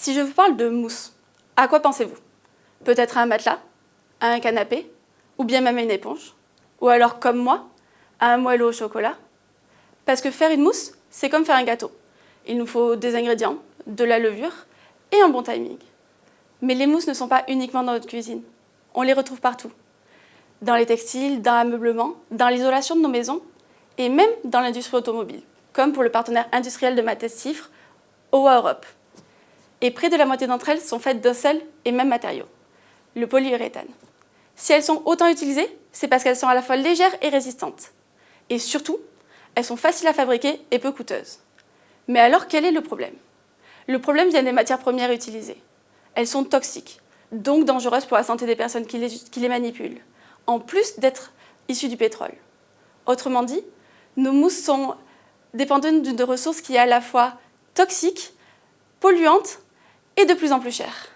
Si je vous parle de mousse, à quoi pensez-vous? Peut-être à un matelas, à un canapé, ou bien même à une éponge? Ou alors, comme moi, à un moelleux au chocolat? Parce que faire une mousse, c'est comme faire un gâteau. Il nous faut des ingrédients, de la levure et un bon timing. Mais les mousses ne sont pas uniquement dans notre cuisine. On les retrouve partout. Dans les textiles, dans l'ameublement, dans l'isolation de nos maisons et même dans l'industrie automobile, comme pour le partenaire industriel de ma thèse CIFRE, OA Europe. Et près de la moitié d'entre elles sont faites d'un seul et même matériau, le polyuréthane. Si elles sont autant utilisées, c'est parce qu'elles sont à la fois légères et résistantes. Et surtout, elles sont faciles à fabriquer et peu coûteuses. Mais alors, quel est le problème? Le problème vient des matières premières utilisées. Elles sont toxiques, donc dangereuses pour la santé des personnes qui les manipulent, en plus d'être issues du pétrole. Autrement dit, nos mousses sont dépendantes d'une ressource qui est à la fois toxique, polluante et de plus en plus chère.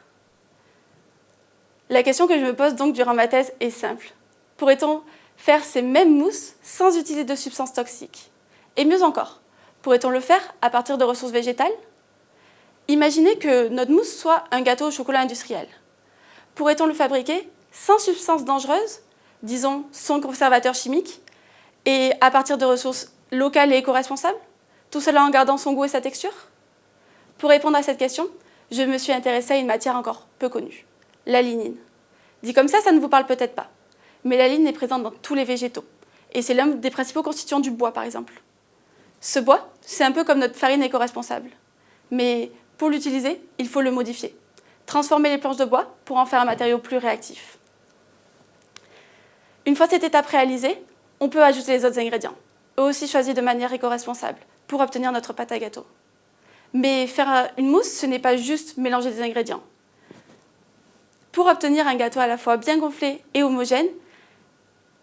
La question que je me pose donc durant ma thèse est simple. Pourrait-on faire ces mêmes mousses sans utiliser de substances toxiques? Et mieux encore, pourrait-on le faire à partir de ressources végétales? Imaginez que notre mousse soit un gâteau au chocolat industriel. Pourrait-on le fabriquer sans substances dangereuses, disons sans conservateurs chimiques, et à partir de ressources locales et éco-responsables? Tout cela en gardant son goût et sa texture? Pour répondre à cette question, je me suis intéressée à une matière encore peu connue, la lignine. Dit comme ça ne vous parle peut-être pas. Mais la lignine est présente dans tous les végétaux. Et c'est l'un des principaux constituants du bois, par exemple. Ce bois, c'est un peu comme notre farine éco-responsable. Mais pour l'utiliser, il faut le modifier. Transformer les planches de bois pour en faire un matériau plus réactif. Une fois cette étape réalisée, on peut ajouter les autres ingrédients, eux aussi choisis de manière éco-responsable, pour obtenir notre pâte à gâteau. Mais faire une mousse, ce n'est pas juste mélanger des ingrédients. Pour obtenir un gâteau à la fois bien gonflé et homogène,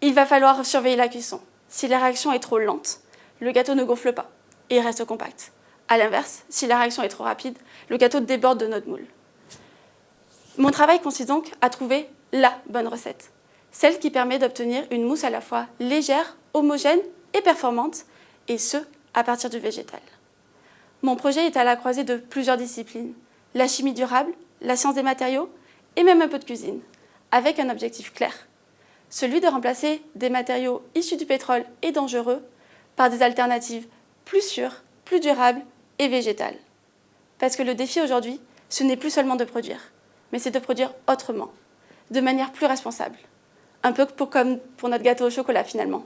il va falloir surveiller la cuisson. Si la réaction est trop lente, le gâteau ne gonfle pas et reste compact. A l'inverse, si la réaction est trop rapide, le gâteau déborde de notre moule. Mon travail consiste donc à trouver la bonne recette, celle qui permet d'obtenir une mousse à la fois légère, homogène et performante, et ce, à partir du végétal. Mon projet est à la croisée de plusieurs disciplines, la chimie durable, la science des matériaux et même un peu de cuisine, avec un objectif clair, celui de remplacer des matériaux issus du pétrole et dangereux par des alternatives plus sûres, plus durables et végétales. Parce que le défi aujourd'hui, ce n'est plus seulement de produire, mais c'est de produire autrement, de manière plus responsable. Un peu comme pour notre gâteau au chocolat finalement.